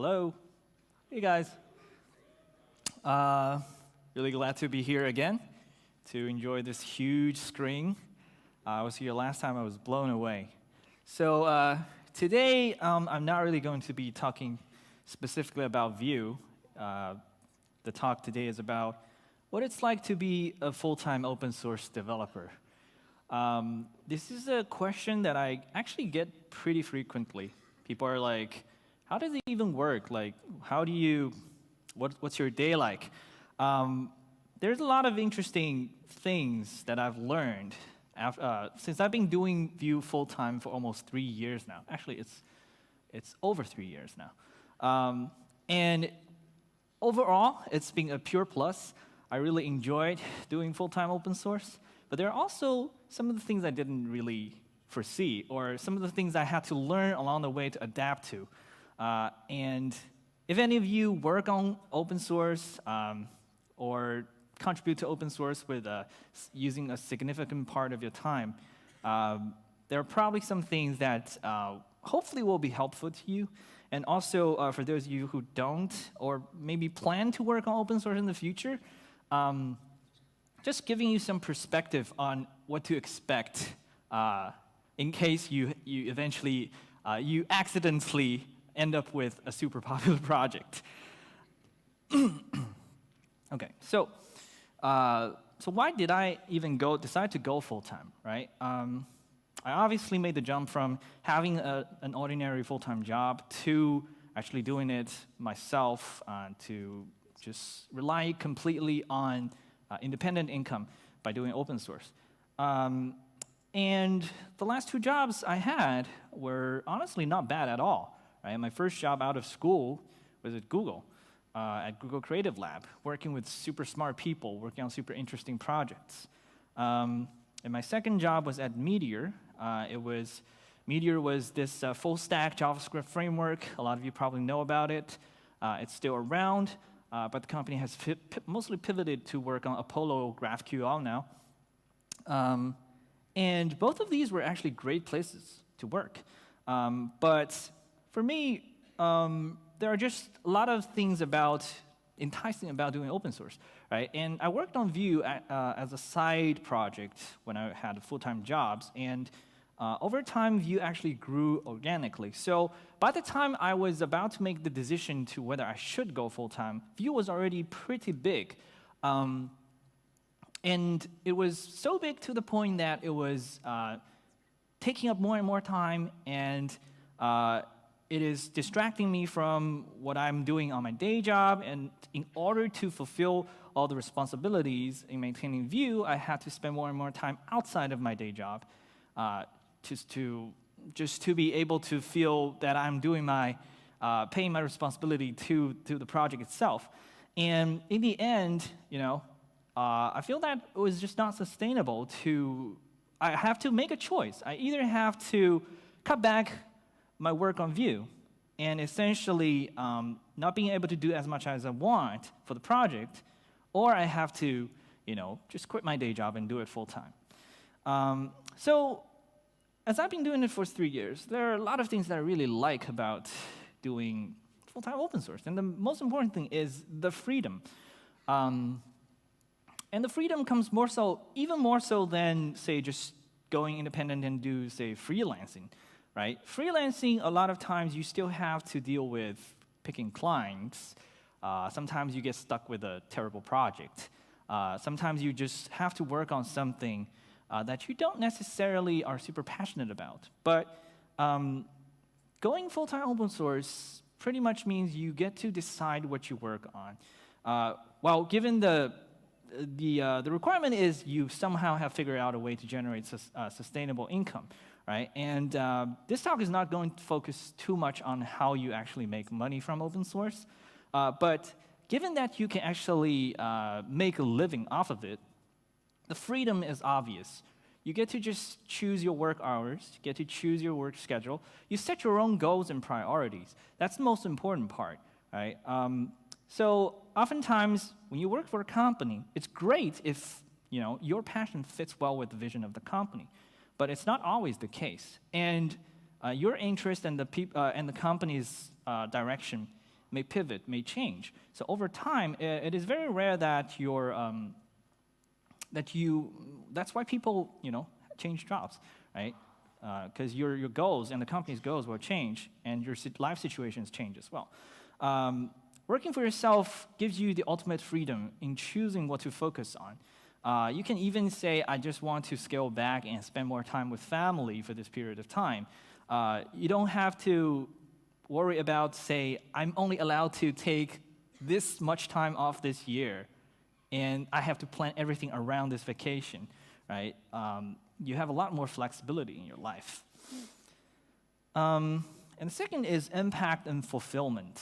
Hello. Hey, guys. Really glad to be here again to enjoy this huge screen. I was here last time. I was blown away. So today, I'm not really going to be talking specifically about Vue. The talk today is about what it's like to be a full-time open source developer. This is a question that I actually get pretty frequently. People are like, how does it even work? Like, how do you, what's your day like? There's a lot of interesting things that I've learned since I've been doing Vue full-time for almost 3 years now. Actually, it's over 3 years now. And overall, it's been a pure plus. I really enjoyed doing full-time open source. But there are also some of the things I didn't really foresee, or some of the things I had to learn along the way to adapt to. And if any of you work on open source or contribute to open source with using a significant part of your time, there are probably some things that hopefully will be helpful to you. And also, for those of you who don't, or maybe plan to work on open source in the future, just giving you some perspective on what to expect in case you eventually, you accidentally end up with a super popular project. Okay, so why did I even decide to go full-time, right? I obviously made the jump from having an ordinary full-time job to actually doing it myself to just rely completely on independent income by doing open source. And the last 2 jobs I had were honestly not bad at all. Right? My first job out of school was at Google Creative Lab, working with super smart people, working on super interesting projects. And my second job was at Meteor. Meteor was this full-stack JavaScript framework. A lot of you probably know about it. It's still around, but the company has mostly pivoted to work on Apollo GraphQL now. And both of these were actually great places to work. But for me, there are just a lot of things enticing about doing open source, right? And I worked on Vue as a side project when I had full-time jobs, and over time, Vue actually grew organically. So by the time I was about to make the decision to whether I should go full-time, Vue was already pretty big. And it was so big to the point that it was taking up more and more time, and it is distracting me from what I'm doing on my day job. And in order to fulfill all the responsibilities in maintaining Vue, I had to spend more and more time outside of my day job just to be able to feel that I'm doing paying my responsibility to the project itself. And in the end, I feel that it was just not sustainable I have to make a choice. I either have to cut back my work on Vue and essentially not being able to do as much as I want for the project, or I have to, just quit my day job and do it full-time. So as I've been doing it for 3 years, there are a lot of things that I really like about doing full-time open source. And the most important thing is the freedom. And the freedom comes even more so than, say, just going independent and do, say, freelancing, right? Freelancing, a lot of times you still have to deal with picking clients. Sometimes you get stuck with a terrible project. Sometimes you just have to work on something that you don't necessarily are super passionate about. But going full-time open source pretty much means you get to decide what you work on. Well, given the requirement is you somehow have figured out a way to generate sustainable income, right? And this talk is not going to focus too much on how you actually make money from open source. But given that you can actually make a living off of it, the freedom is obvious. You get to just choose your work hours, you get to choose your work schedule. You set your own goals and priorities. That's the most important part, right? So oftentimes, when you work for a company, it's great if your passion fits well with the vision of the company. But it's not always the case. And your interest and the company's direction may pivot, may change. So over time, it is very rare that that's why people, change jobs, right? Because your goals and the company's goals will change, and your life situations change as well. Working for yourself gives you the ultimate freedom in choosing what to focus on. You can even say, I just want to scale back and spend more time with family for this period of time. You don't have to worry about, say, I'm only allowed to take this much time off this year, and I have to plan everything around this vacation, right? You have a lot more flexibility in your life. And the second is impact and fulfillment.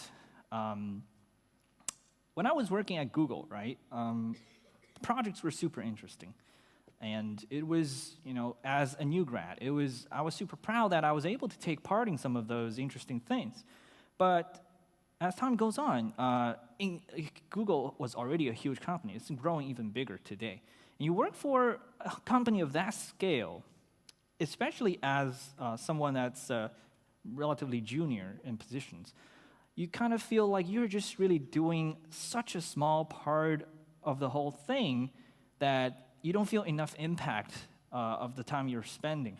When I was working at Google, right, projects were super interesting. And it was, as a new grad, I was super proud that I was able to take part in some of those interesting things. But as time goes on, Google was already a huge company. It's growing even bigger today. And you work for a company of that scale, especially as someone that's relatively junior in positions, you kind of feel like you're just really doing such a small part of the whole thing that you don't feel enough impact of the time you're spending.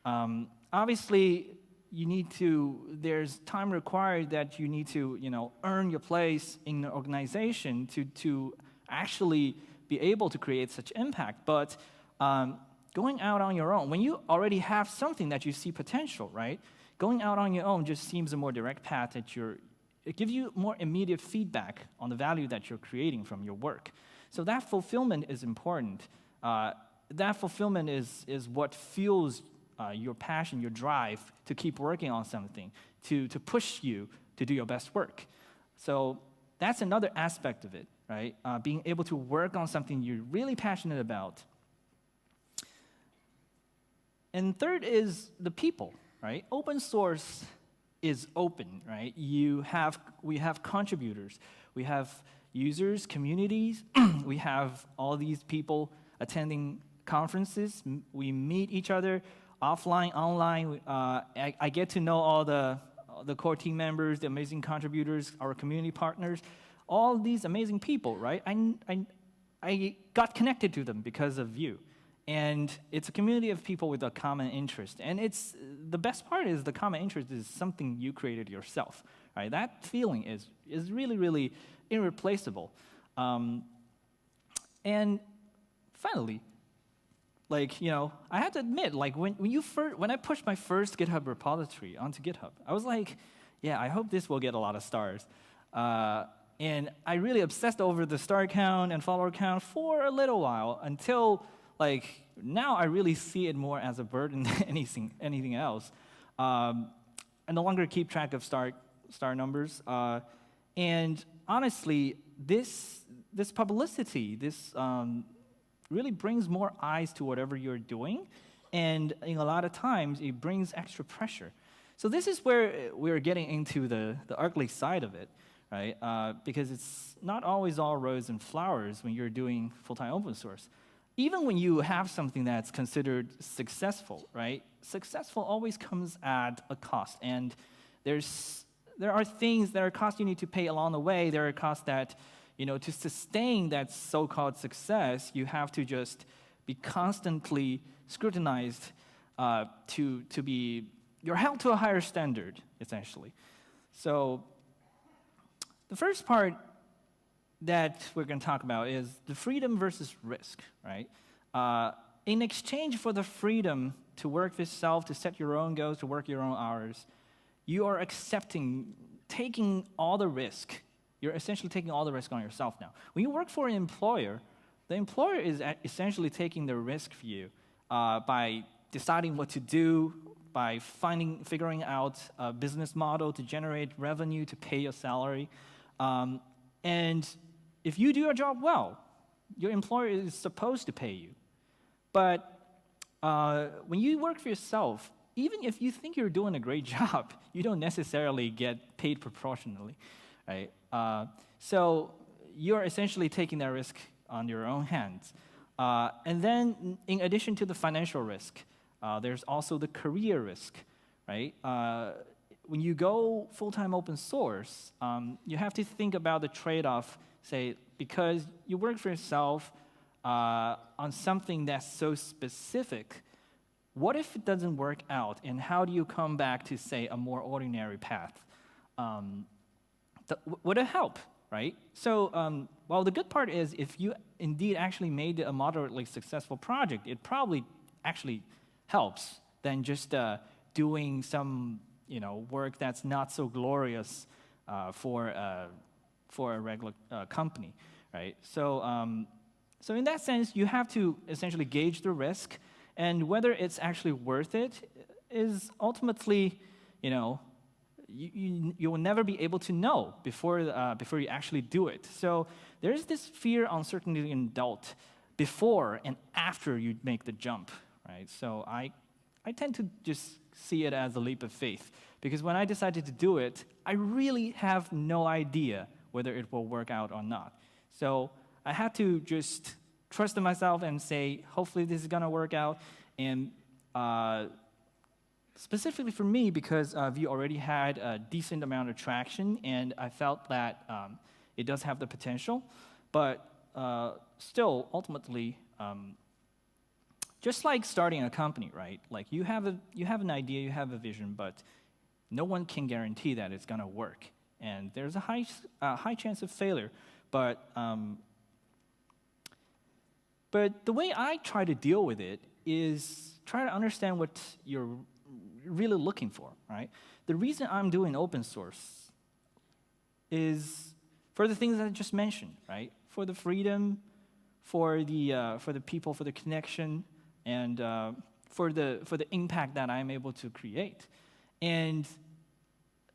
Obviously, there's time required that you need to, earn your place in the organization to actually be able to create such impact. But going out on your own, when you already have something that you see potential, right? Going out on your own just seems a more direct path it gives you more immediate feedback on the value that you're creating from your work. So that fulfillment is important. That fulfillment is what fuels your passion, your drive to keep working on something, to push you to do your best work. So that's another aspect of it, right? Being able to work on something you're really passionate about. And third is the people, right? Open source is open, right? We have contributors, we have users, communities, we have all these people attending conferences. We meet each other offline, online. I get to know all the core team members, the amazing contributors, our community partners, all these amazing people, right? I got connected to them because of you. And it's a community of people with a common interest. And the best part is the common interest is something you created yourself, right? That feeling is really, really irreplaceable. And finally, I have to admit, when I pushed my first GitHub repository onto GitHub, I was like, yeah, I hope this will get a lot of stars. And I really obsessed over the star count and follower count for a little while until, now I really see it more as a burden than anything else. I no longer keep track of star numbers. And honestly, this publicity, really brings more eyes to whatever you're doing, and a lot of times it brings extra pressure. So this is where we're getting into the ugly side of it, right? Because it's not always all roses and flowers when you're doing full-time open source. Even when you have something that's considered successful, right? Successful always comes at a cost, and there are things, there are costs you need to pay along the way. There are costs that, to sustain that so-called success, you have to just be constantly scrutinized you're held to a higher standard, essentially. So the first part that we're going to talk about is the freedom versus risk, right? In exchange for the freedom to work for yourself, to set your own goals, to work your own hours, you are taking all the risk. You're essentially taking all the risk on yourself now. When you work for an employer, the employer is essentially taking the risk for you by deciding what to do, by figuring out a business model to generate revenue, to pay your salary. And if you do your job well, your employer is supposed to pay you. But when you work for yourself, even if you think you're doing a great job, you don't necessarily get paid proportionally, right? So you're essentially taking that risk on your own hands. And then in addition to the financial risk, there's also the career risk, right? when you go full-time open source, you have to think about the trade-off, say, because you work for yourself on something that's so specific, what if it doesn't work out, and how do you come back to, say, a more ordinary path? Would it help, right? So, well, the good part is if you indeed actually made a moderately successful project, it probably actually helps than just doing some work that's not so glorious for a regular company, right? So, so in that sense, you have to essentially gauge the risk, and whether it's actually worth it is ultimately, you will never be able to know before you actually do it. So there's this fear, uncertainty, and doubt before and after you make the jump, right? So I tend to just see it as a leap of faith, because when I decided to do it, I really have no idea whether it will work out or not. So I had to just trust in myself and say, hopefully this is gonna work out. And specifically for me, because Vue already had a decent amount of traction, and I felt that it does have the potential, but still, ultimately, just like starting a company, right? Like you have an idea, you have a vision, but no one can guarantee that it's gonna work, and there's a high chance of failure. But the way I try to deal with it is try to understand what you're really looking for, right? The reason I'm doing open source is for the things that I just mentioned, right? For the freedom, for the people, for the connection, and for the impact that I'm able to create. And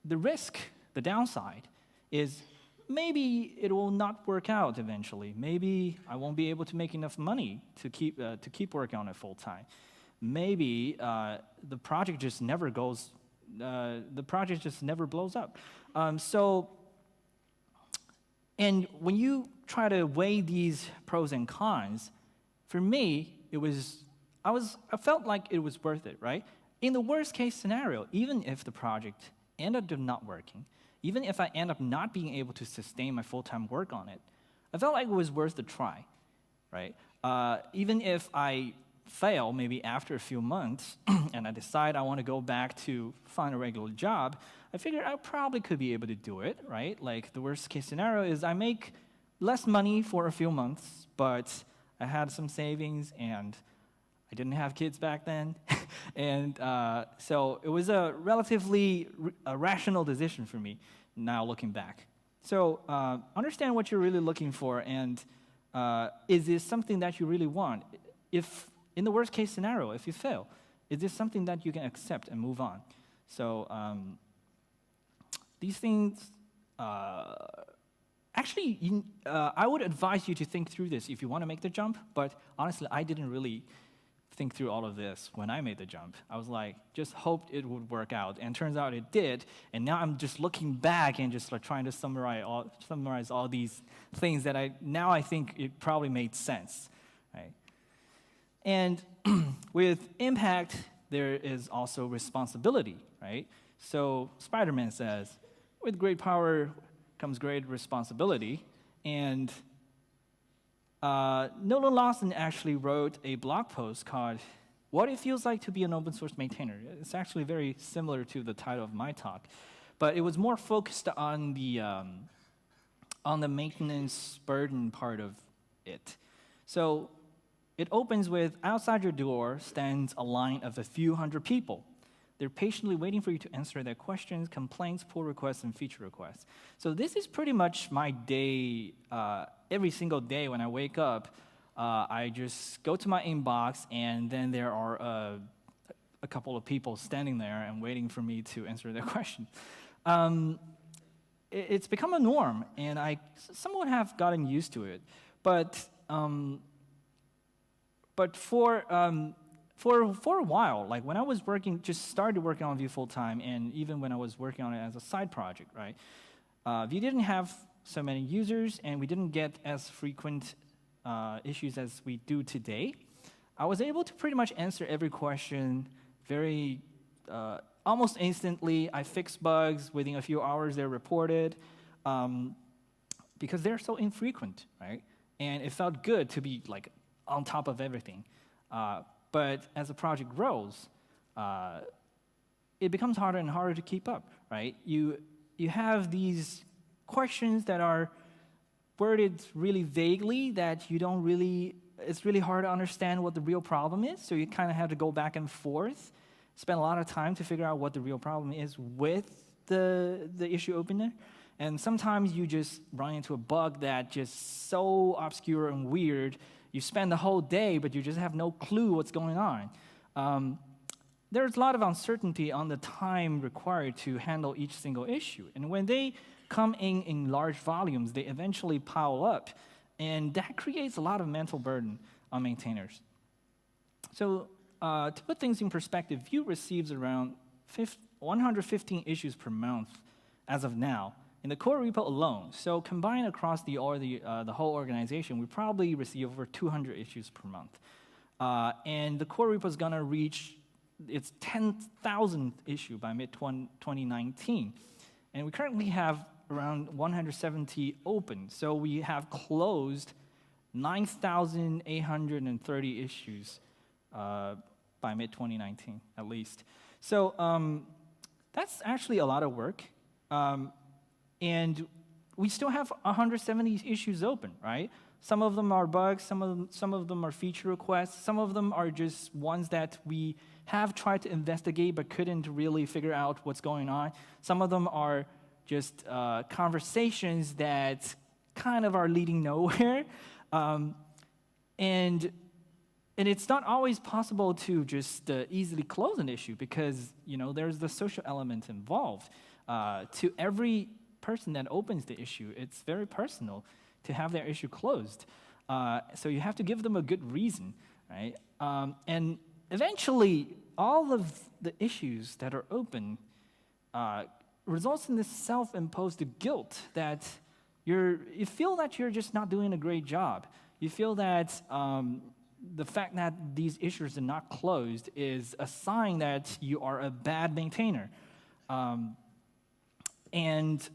the risk, the downside, is maybe it will not work out eventually. Maybe I won't be able to make enough money to keep working on it full time. Maybe the project just never goes. The project just never blows up. And when you try to weigh these pros and cons, for me, I felt like it was worth it, right? In the worst case scenario, even if the project ended up not working, even if I end up not being able to sustain my full-time work on it, I felt like it was worth the try, right? Even if I fail maybe after a few months and I decide I want to go back to find a regular job, I figured I probably could be able to do it, right? Like the worst case scenario is I make less money for a few months, but I had some savings and I didn't have kids back then. And so it was a relatively rational decision for me now looking back. So understand what you're really looking for, and is this something that you really want? If in the worst case scenario, if you fail, is this something that you can accept and move on? So these things, actually, I would advise you to think through this if you want to make the jump, but honestly, I didn't really think through all of this when I made the jump. I was like, just hoped it would work out, and turns out it did, and now I'm just looking back and just like trying to summarize all these things that I think it probably made sense, right? And with impact, there is also responsibility, right? So Spider-Man says, with great power comes great responsibility, and Nolan Lawson actually wrote a blog post called What It Feels Like to Be an Open Source Maintainer. It's actually very similar to the title of my talk, but it was more focused on the maintenance burden part of it. So it opens with, outside your door stands a line of a few hundred people. They're patiently waiting for you to answer their questions, complaints, pull requests, and feature requests. So this is pretty much my day. Every single day when I wake up, I just go to my inbox, and then there are a couple of people standing there and waiting for me to answer their questions. It's become a norm, and I somewhat have gotten used to it. But for a while, like when I was just started working on Vue full time, and even when I was working on it as a side project, right? Vue didn't have so many users, and we didn't get as frequent issues as we do today. I was able to pretty much answer every question very almost instantly, I fix bugs. Within a few hours, they're reported because they're so infrequent, right? And it felt good to be like on top of everything. But as the project grows, it becomes harder and harder to keep up, right? You have these questions that are worded really vaguely that you don't really, it's really hard to understand what the real problem is, so you kind of have to go back and forth, spend a lot of time to figure out what the real problem is with the issue opener. And sometimes you just run into a bug that just so obscure and weird, you spend the whole day, but you just have no clue what's going on. There's a lot of uncertainty on the time required to handle each single issue. And when they come in large volumes, they eventually pile up. And that creates a lot of mental burden on maintainers. So to put things in perspective, Vue receives around 115 issues per month as of now in the core repo alone. So combined across the whole organization, we probably receive over 200 issues per month. And the core repo is going to reach its 10,000th issue by mid-2019. And we currently have around 170 open. So we have closed 9,830 issues by mid-2019, at least. So that's actually a lot of work. And we still have 170 issues open, right? Some of them are bugs, some of them are feature requests, some of them are just ones that we have tried to investigate but couldn't really figure out what's going on. Some of them are just conversations that kind of are leading nowhere. And it's not always possible to just easily close an issue because there's the social element involved. To every person that opens the issue, it's very personal to have their issue closed. So you have to give them a good reason, right? And eventually, all of the issues that are open results in this self-imposed guilt that you feel that you're just not doing a great job. You feel that the fact that these issues are not closed is a sign that you are a bad maintainer. And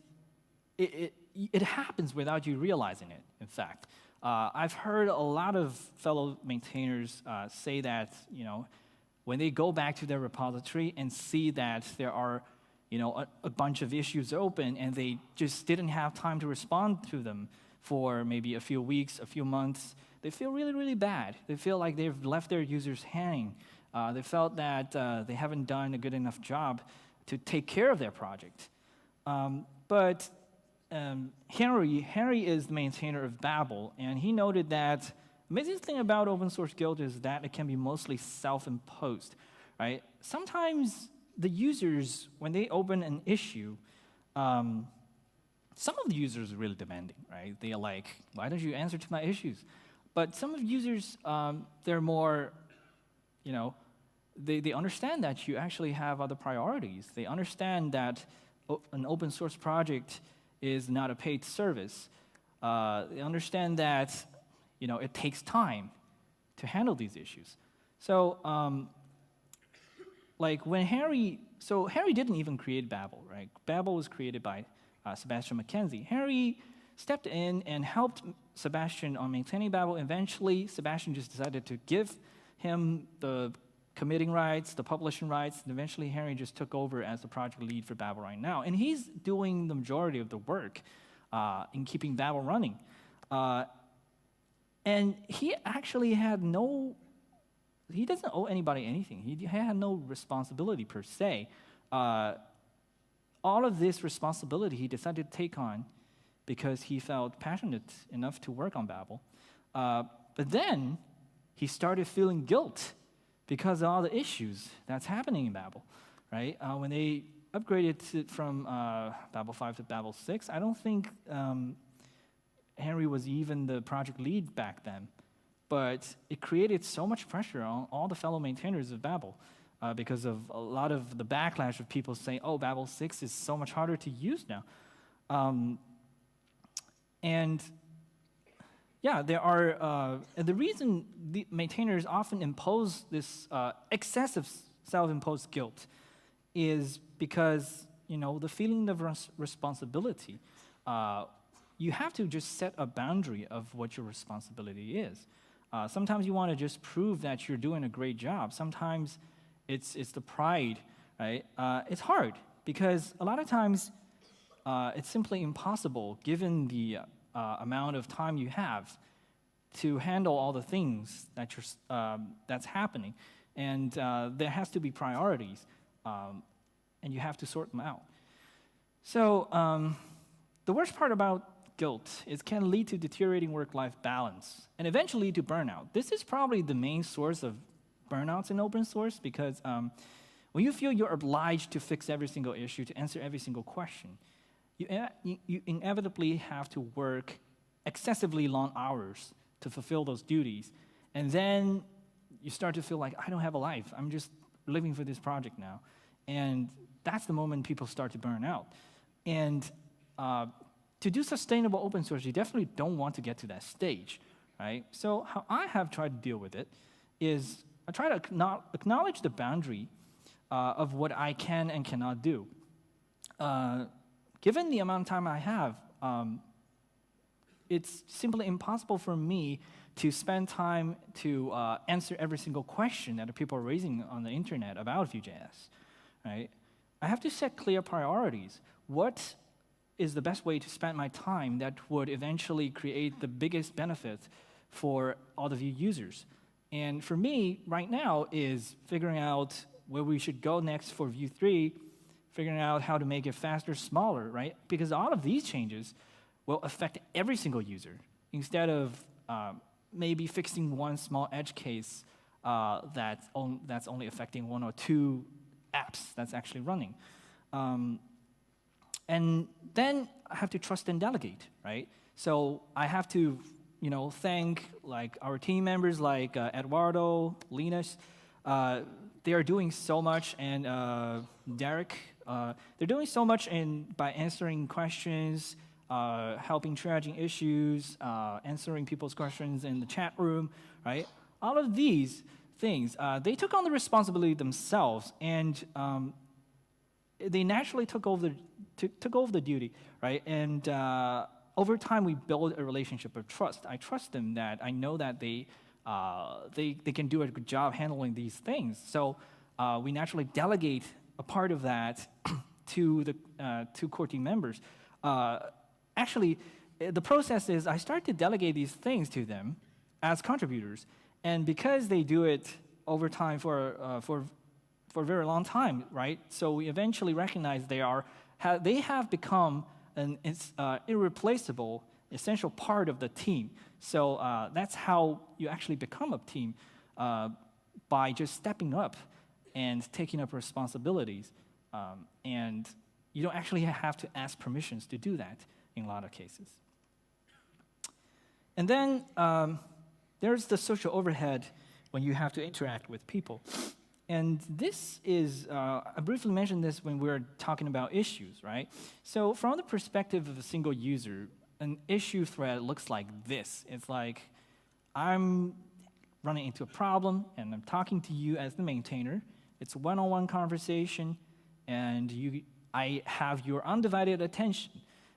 it happens without you realizing it, in fact. I've heard a lot of fellow maintainers say that, when they go back to their repository and see that there are, a bunch of issues open and they just didn't have time to respond to them for maybe a few weeks, a few months, they feel really, really bad. They feel like they've left their users hanging. They felt that they haven't done a good enough job to take care of their project. But Henry is the maintainer of Babel, and he noted that the amazing thing about open source guilt is that it can be mostly self-imposed, right? Sometimes the users, when they open an issue, some of the users are really demanding, right? They are like, why don't you answer to my issues? But some of the users, they're more, they understand that you actually have other priorities. They understand that an open source project is not a paid service. They understand that it takes time to handle these issues. So when Henry didn't even create Babel, right? Babel was created by Sebastian McKenzie. Henry stepped in and helped Sebastian on maintaining Babel. Eventually, Sebastian just decided to give him the committing rights, the publishing rights, and eventually Henry just took over as the project lead for Babel right now. And he's doing the majority of the work in keeping Babel running. And he actually he doesn't owe anybody anything. He had no responsibility per se. All of this responsibility he decided to take on because he felt passionate enough to work on Babel. But then he started feeling guilt because of all the issues that's happening in Babel, right? When they upgraded it from Babel 5 to Babel 6, I don't think Henry was even the project lead back then. But it created so much pressure on all the fellow maintainers of Babel because of a lot of the backlash of people saying, oh, Babel 6 is so much harder to use now. And yeah, there are, the reason the maintainers often impose this excessive self-imposed guilt is because the feeling of responsibility. You have to just set a boundary of what your responsibility is. Sometimes you want to just prove that you're doing a great job. Sometimes it's the pride, right? It's hard because a lot of times it's simply impossible, given the amount of time you have, to handle all the things that's happening. And there has to be priorities, and you have to sort them out. So the worst part about guilt is it can lead to deteriorating work-life balance and eventually to burnout. This is probably the main source of burnouts in open source because when you feel you're obliged to fix every single issue, to answer every single question, you inevitably have to work excessively long hours to fulfill those duties. And then you start to feel like, I don't have a life. I'm just living for this project now. And that's the moment people start to burn out. And to do sustainable open source, you definitely don't want to get to that stage, right? So how I have tried to deal with it is I try to acknowledge the boundary of what I can and cannot do. Given the amount of time I have, it's simply impossible for me to spend time to answer every single question that people are raising on the internet about Vue.js, right? I have to set clear priorities. What is the best way to spend my time that would eventually create the biggest benefit for all the Vue users? And for me, right now, is figuring out where we should go next for Vue 3, figuring out how to make it faster, smaller, right? Because all of these changes will affect every single user, instead of maybe fixing one small edge case that's only affecting one or two apps that's actually running. And then I have to trust and delegate, right? So I have to, thank our team members like Eduardo, Linus. They are doing so much, and Derek. They're doing so much by answering questions, helping triaging issues, answering people's questions in the chat room, right? All of these things, they took on the responsibility themselves, and they naturally took over the duty, right? And over time, we build a relationship of trust. I trust them that I know that they can do a good job handling these things. So we naturally delegate a part of that to the core team members. Actually, the process is I start to delegate these things to them as contributors, and because they do it over time for a very long time, right? So we eventually recognize they have become an irreplaceable, essential part of the team. So that's how you actually become a team, by just stepping up and taking up responsibilities. And you don't actually have to ask permissions to do that in a lot of cases. And then there's the social overhead when you have to interact with people. And this is, I briefly mentioned this when we were talking about issues, right? So from the perspective of a single user, an issue thread looks like this. It's like, I'm running into a problem, and I'm talking to you as the maintainer. It's a one-on-one conversation, and I have your undivided attention.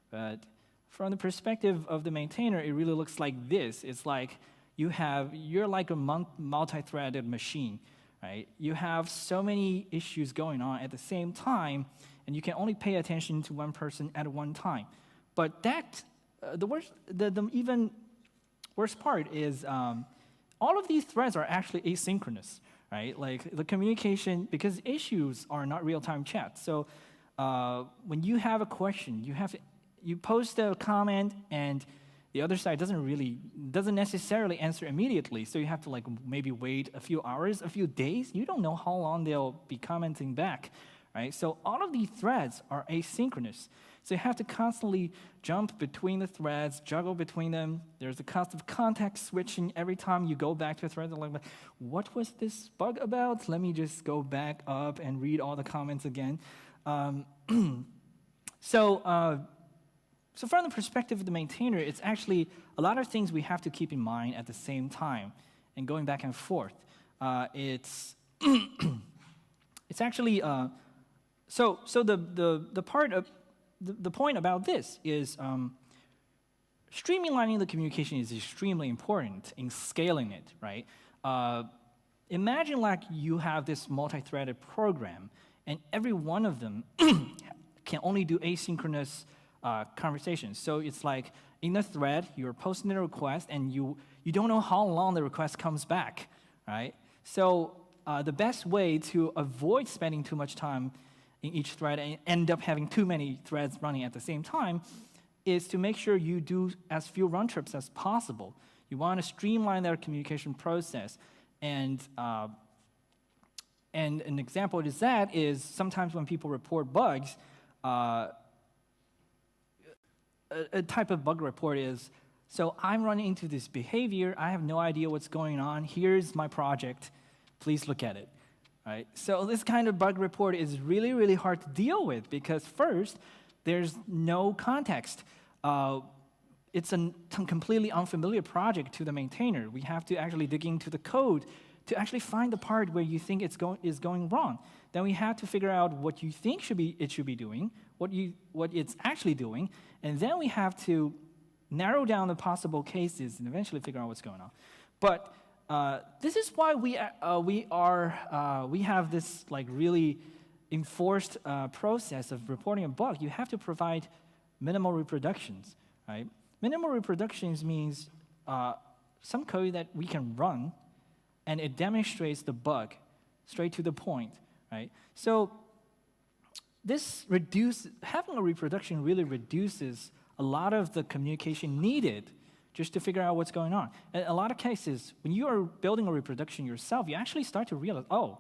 But from the perspective of the maintainer, it really looks like this. It's like you're like a multi-threaded machine. Right? You have so many issues going on at the same time, and you can only pay attention to one person at one time. But the even worst part is all of these threads are actually asynchronous, right? Like the communication, because issues are not real-time chat. So when you have a question, you post a comment, and the other side doesn't necessarily answer immediately, so you have to maybe wait a few hours, a few days. You don't know how long they'll be commenting back, right? So all of these threads are asynchronous. So you have to constantly jump between the threads, juggle between them. There's a constant context switching every time you go back to a thread. Like, what was this bug about? Let me just go back up and read all the comments again. So from the perspective of the maintainer, it's actually a lot of things we have to keep in mind at the same time, and going back and forth. It's actually so the point about this is streamlining the communication is extremely important in scaling it, right? Imagine like you have this multi-threaded program, and every one of them can only do asynchronous conversations. So it's like in a thread, you're posting a request, and you don't know how long the request comes back, right? So the best way to avoid spending too much time in each thread and end up having too many threads running at the same time is to make sure you do as few run trips as possible. You want to streamline their communication process. And an example of that is sometimes when people report bugs, a type of bug report is, so I'm running into this behavior, I have no idea what's going on, here's my project, please look at it. Right? So this kind of bug report is really, really hard to deal with because first, there's no context. It's a completely unfamiliar project to the maintainer. We have to actually dig into the code to actually find the part where you think is going wrong. Then we have to figure out what you think it should be doing, what it's actually doing, and then we have to narrow down the possible cases and eventually figure out what's going on. But this is why we have this like really enforced process of reporting a bug. You have to provide minimal reproductions, right? Minimal reproductions means some code that we can run, and it demonstrates the bug straight to the point, right? So having a reproduction really reduces a lot of the communication needed just to figure out what's going on. In a lot of cases, when you are building a reproduction yourself, you actually start to realize, oh,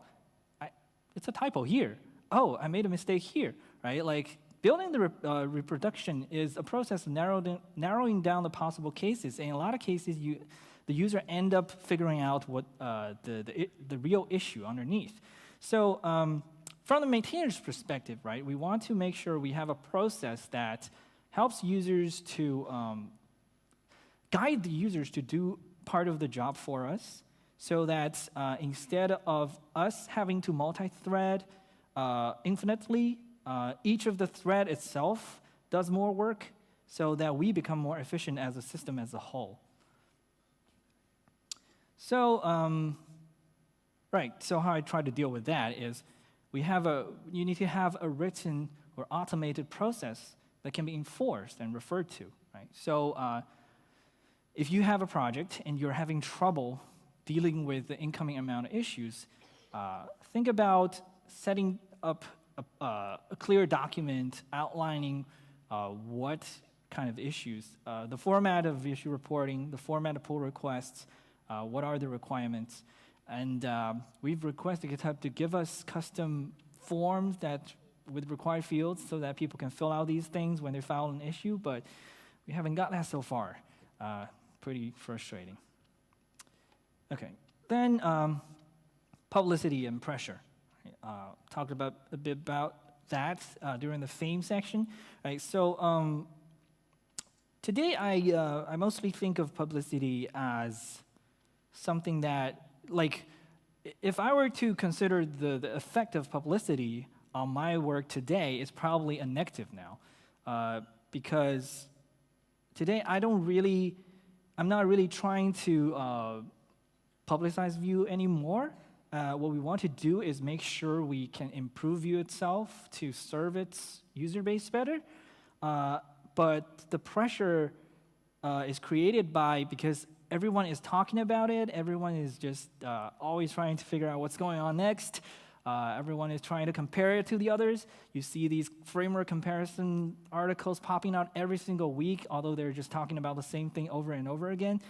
it's a typo here. Oh, I made a mistake here, right? Like building the reproduction is a process of narrowing down the possible cases. And in a lot of cases, the user end up figuring out what the real issue underneath. So from the maintainer's perspective, right, we want to make sure we have a process that helps users to guide the users to do part of the job for us so that instead of us having to multi-thread infinitely, each of the thread itself does more work so that we become more efficient as a system as a whole. So, so how I try to deal with that is you need to have a written or automated process that can be enforced and referred to, right? So if you have a project and you're having trouble dealing with the incoming amount of issues, think about setting up a clear document outlining what kind of issues, the format of issue reporting, the format of pull requests, what are the requirements. And we've requested GitHub to give us custom forms with required fields so that people can fill out these things when they file an issue, but we haven't got that so far. Pretty frustrating. Okay, then publicity and pressure. Talked a bit about that during the fame section. Right, so today I mostly think of publicity as something that, like, if I were to consider the effect of publicity on my work today, it's probably a negative now, because today I'm not really trying to publicize Vue anymore. What we want to do is make sure we can improve Vue itself to serve its user base better. But the pressure is created because everyone is talking about it. Everyone is just always trying to figure out what's going on next. Everyone is trying to compare it to the others. You see these framework comparison articles popping out every single week, although they're just talking about the same thing over and over again.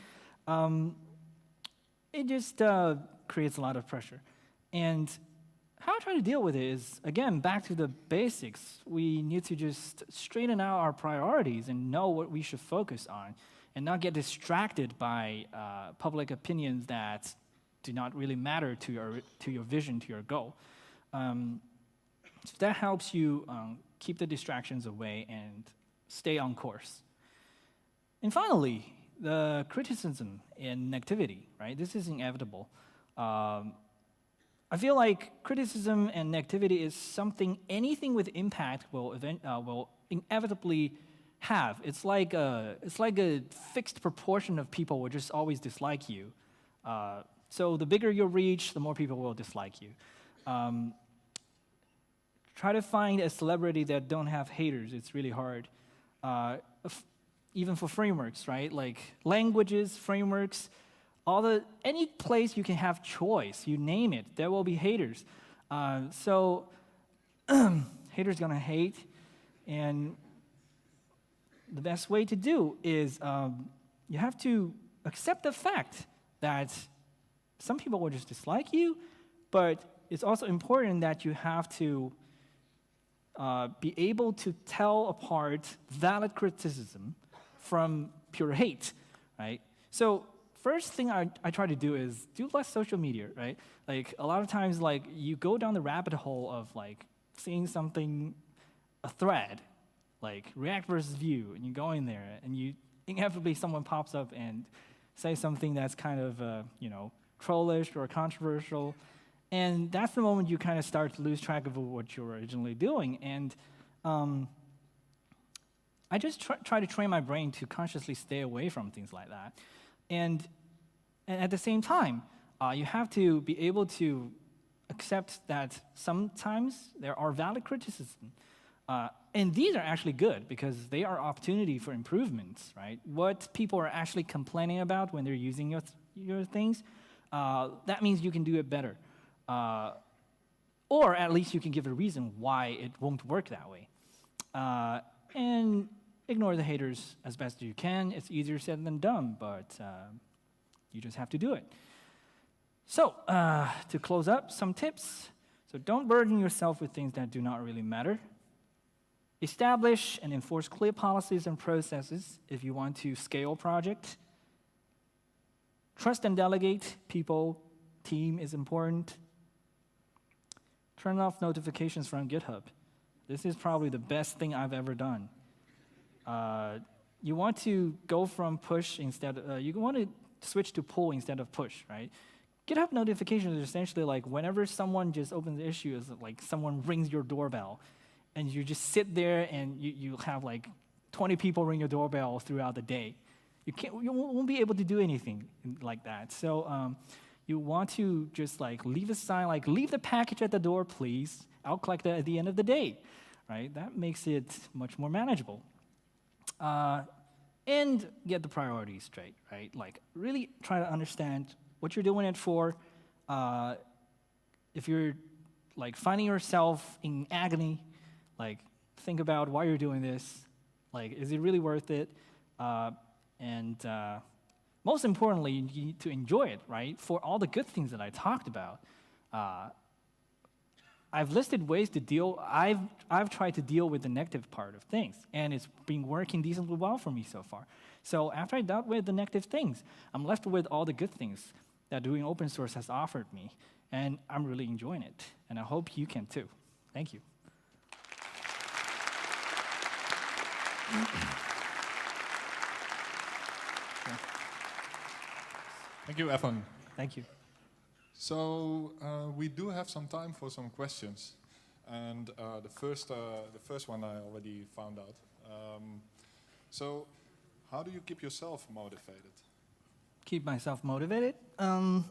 It just creates a lot of pressure. And how I try to deal with it is, again, back to the basics. We need to just straighten out our priorities and know what we should focus on and not get distracted by public opinions that do not really matter to your vision, to your goal. So that helps you keep the distractions away and stay on course. And finally, the criticism and negativity, right? This is inevitable. I feel like criticism and negativity is something anything with impact will inevitably have. It's like a fixed proportion of people will just always dislike you. So the bigger your reach, the more people will dislike you. Try to find a celebrity that don't have haters. It's really hard. Even for frameworks, right? Like languages, frameworks, any place you can have choice, you name it, there will be haters. So haters gonna hate, and the best way to do is you have to accept the fact that some people will just dislike you, but it's also important that you have to be able to tell apart valid criticism from pure hate, right? So first thing I try to do is do less social media, right? Like a lot of times, like you go down the rabbit hole of like seeing something, a thread, like React versus Vue, and you go in there, and inevitably someone pops up and says something that's kind of trollish or controversial, and that's the moment you kind of start to lose track of what you were originally doing. And I just try to train my brain to consciously stay away from things like that. And at the same time, you have to be able to accept that sometimes there are valid criticism. And these are actually good because they are opportunity for improvements, right? What people are actually complaining about when they're using your things, that means you can do it better. Or at least you can give a reason why it won't work that way. And ignore the haters as best as you can. It's easier said than done, but you just have to do it. So to close up, some tips. So don't burden yourself with things that do not really matter. Establish and enforce clear policies and processes if you want to scale a project. Trust and delegate people. Team is important. Turn off notifications from GitHub. This is probably the best thing I've ever done. You want to go from push you want to switch to pull instead of push, right? GitHub notifications is essentially like whenever someone just opens the issue, is like someone rings your doorbell, and you just sit there and you have like 20 people ring your doorbell throughout the day. You won't be able to do anything like that. So you want to just like leave a sign, like leave the package at the door, please. I'll collect that at the end of the day, right? That makes it much more manageable. And get the priorities straight, right? Like really try to understand what you're doing it for. If you're like finding yourself in agony, like think about why you're doing this. Like, is it really worth it? And most importantly, you need to enjoy it, right? For all the good things that I talked about. I've listed ways to deal. I've tried to deal with the negative part of things, and it's been working decently well for me so far. So after I dealt with the negative things, I'm left with all the good things that doing open source has offered me, and I'm really enjoying it. And I hope you can too. Thank you. Thank you, Evan. Thank you. So we do have some time for some questions, and the first one I already found out. So, how do you keep yourself motivated? Keep myself motivated? I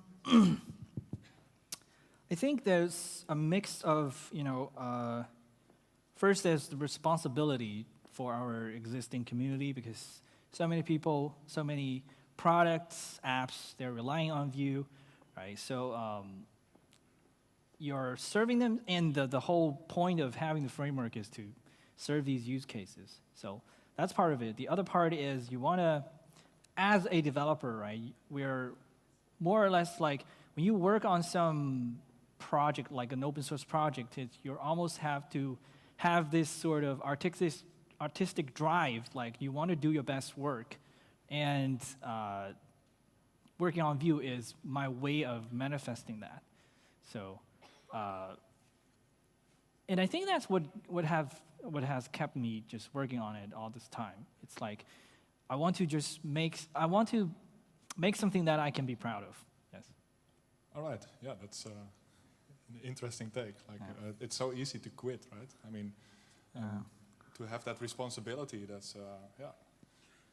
think there's a mix of, first there's the responsibility for our existing community because so many people, so many products, apps, they're relying on Vue. Right, so you're serving them, and the whole point of having the framework is to serve these use cases. So that's part of it. The other part is you want to, as a developer, right, we're more or less like, when you work on some project, like an open source project, you almost have to have this sort of artistic drive, like you want to do your best work. And working on Vue is my way of manifesting that. So, and I think that's what has kept me just working on it all this time. It's like I want to make something that I can be proud of. Yes. All right. Yeah, that's an interesting take. Like it's so easy to quit, right? I mean, to have that responsibility. That's yeah.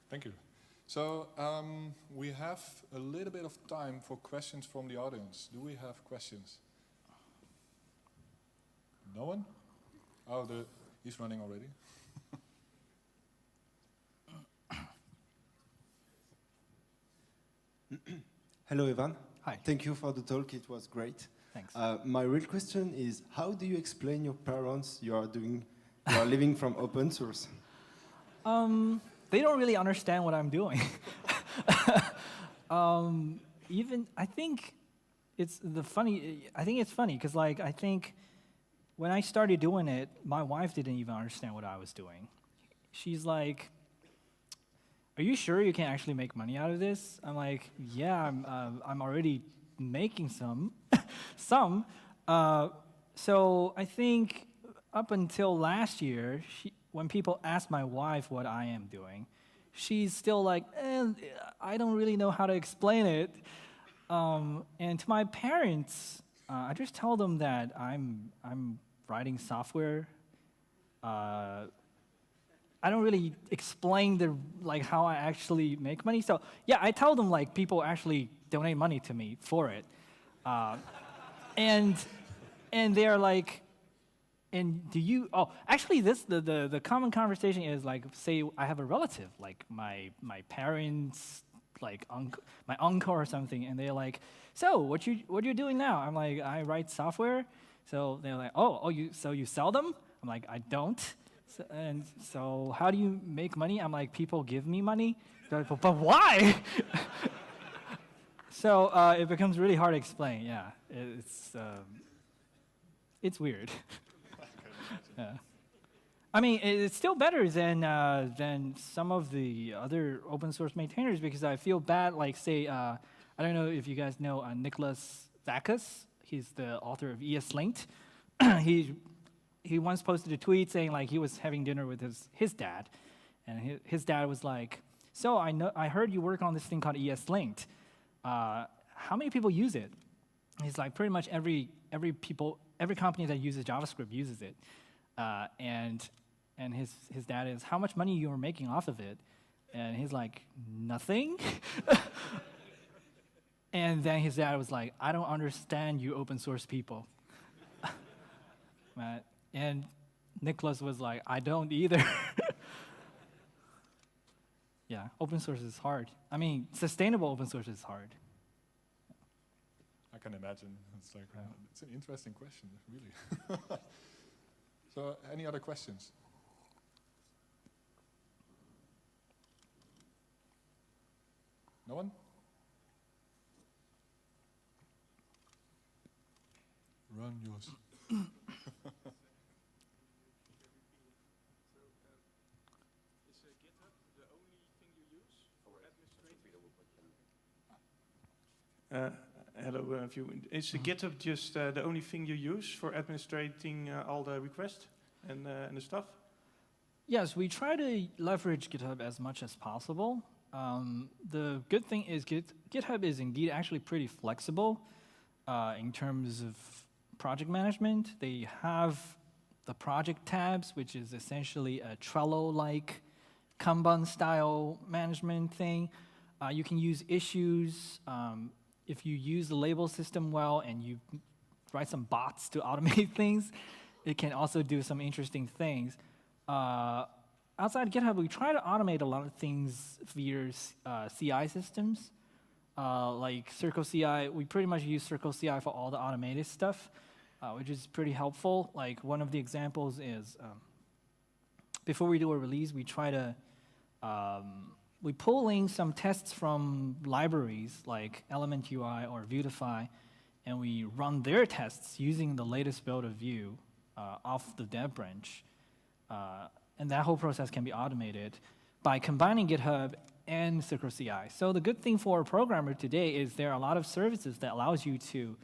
Thank you. So we have a little bit of time for questions from the audience. Do we have questions? No one? Oh, he's running already. Hello, Evan. Hi. Thank you for the talk. It was great. Thanks. My real question is, how do you explain your parents you are living from open source? They don't really understand what I'm doing. I think it's funny because like I think when I started doing it, my wife didn't even understand what I was doing. She's like, "Are you sure you can actually make money out of this?" I'm like, "Yeah, I'm already making some." So I think up until last year, when people ask my wife what I am doing, she's still like, I don't really know how to explain it. And to my parents, I just tell them that I'm writing software. I don't really explain how I actually make money. So yeah, I tell them like people actually donate money to me for it, and they're like, and do you? Oh, actually, the common conversation is like, say I have a relative, like my parents, like my uncle or something, and they're like, so what you doing now? I'm like, I write software. So they're like, so you sell them? I'm like, I don't. So how do you make money? I'm like, people give me money. They're like, but why? So it becomes really hard to explain. Yeah, it's weird. Yeah. I mean, it's still better than some of the other open source maintainers because I feel bad. Like, say, I don't know if you guys know Nicholas Zachas. He's the author of ESLint. He once posted a tweet saying like he was having dinner with his dad, and his dad was like, "So I heard you work on this thing called ESLint. How many people use it?" He's like, "Pretty much every company that uses JavaScript uses it." And his dad is, "How much money you are making off of it?" And he's like, "Nothing." And then his dad was like, "I don't understand you open source people." And Nicholas was like, "I don't either." Yeah, open source is hard. I mean, sustainable open source is hard. I can imagine. It's like it's an interesting question, really. So, any other questions? No one? Run yours. Hello, is GitHub just the only thing you use for administrating all the requests and the stuff? Yes, we try to leverage GitHub as much as possible. The good thing is GitHub is indeed actually pretty flexible in terms of project management. They have the project tabs, which is essentially a Trello-like Kanban-style management thing. You can use issues. If you use the label system well and you write some bots to automate things, it can also do some interesting things. Outside GitHub, we try to automate a lot of things via CI systems. Like Circle CI, we pretty much use Circle CI for all the automated stuff, which is pretty helpful. Like one of the examples is, before we do a release, we try to we pull in some tests from libraries like Element UI or Vuetify, and we run their tests using the latest build of Vue off the dev branch. And that whole process can be automated by combining GitHub and Circle CI. So the good thing for a programmer today is there are a lot of services that allows you to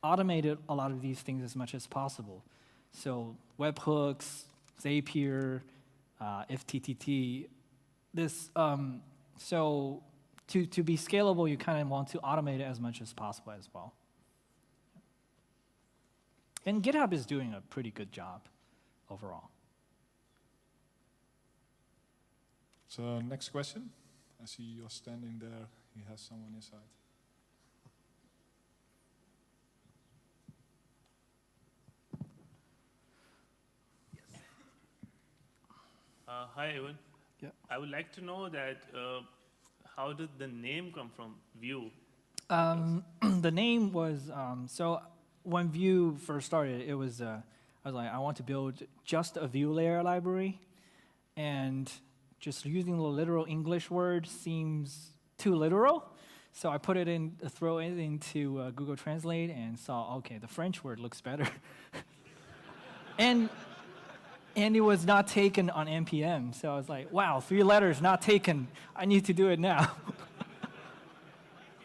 automate a lot of these things as much as possible. So webhooks, Zapier, FTTT. So to be scalable, you kind of want to automate it as much as possible as well. And GitHub is doing a pretty good job overall. So next question. I see you're standing there. He has someone inside. Hi, Evan. Yeah. I would like to know that how did the name come from, Vue? The name was, so when Vue first started, it was, I was like, I want to build just a Vue layer library, and just using the literal English word seems too literal. So I put it in, throw it into Google Translate and saw, okay, the French word looks better. and it was not taken on NPM. So I was like, wow, 3 letters not taken. I need to do it now.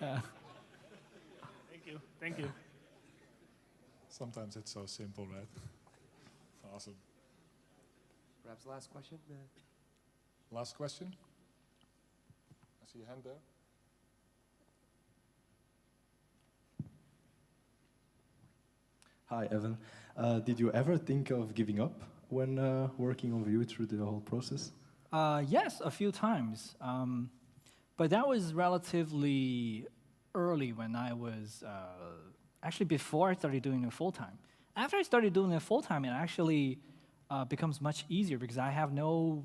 Thank you. Thank you. Sometimes it's so simple, right? Awesome. Perhaps last question? Last question. I see a hand there. Hi, Evan. Did you ever think of giving up when working on Vue through the whole process? Yes, a few times. But that was relatively early when I was, actually before I started doing it full-time. After I started doing it full-time, it actually becomes much easier because I have no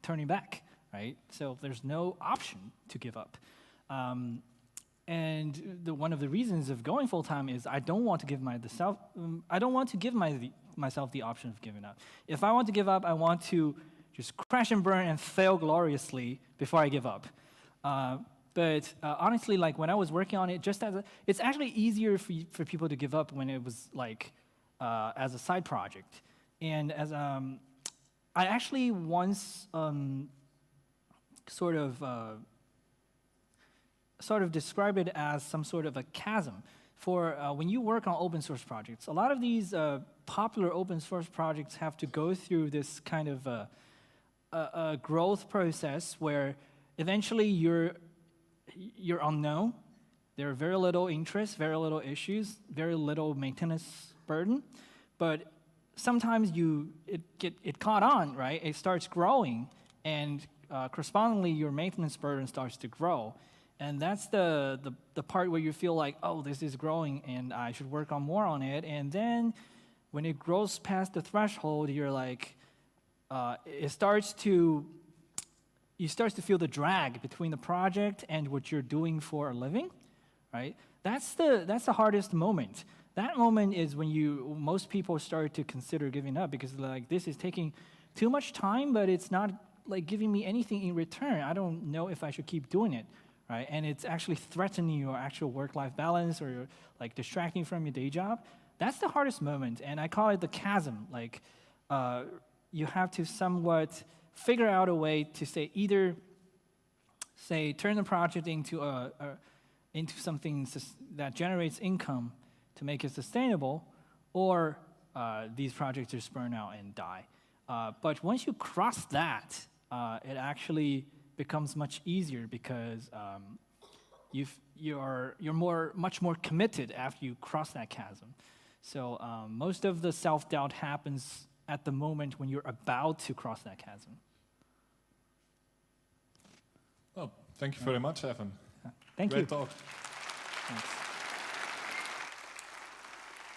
turning back, right? So there's no option to give up. And one of the reasons of going full-time is I don't want to give myself the option of giving up. If I want to give up, I want to just crash and burn and fail gloriously before I give up. But honestly, like when I was working on it, it's actually easier for people to give up when it was like as a side project. And as I actually once sort of describe it as some sort of a chasm. For when you work on open source projects, a lot of these popular open source projects have to go through this kind of a growth process where eventually you're unknown. There are very little interest, very little issues, very little maintenance burden, but sometimes it caught on, right? It starts growing, and correspondingly your maintenance burden starts to grow. And that's the part where you feel like, oh, this is growing and I should work on more on it. And then when it grows past the threshold, you're like, you start to feel the drag between the project and what you're doing for a living, right? That's the hardest moment. That moment is when most people start to consider giving up because like this is taking too much time, but it's not like giving me anything in return. I don't know if I should keep doing it. Right? And it's actually threatening your actual work-life balance or like distracting from your day job. That's the hardest moment, and I call it the chasm. Like, you have to somewhat figure out a way to either turn the project into something that generates income to make it sustainable, or these projects just burn out and die. But once you cross that, it actually becomes much easier because you're much more committed after you cross that chasm. So most of the self-doubt happens at the moment when you're about to cross that chasm. Well, thank you very much, Evan. Thank you. Great talk. Thanks.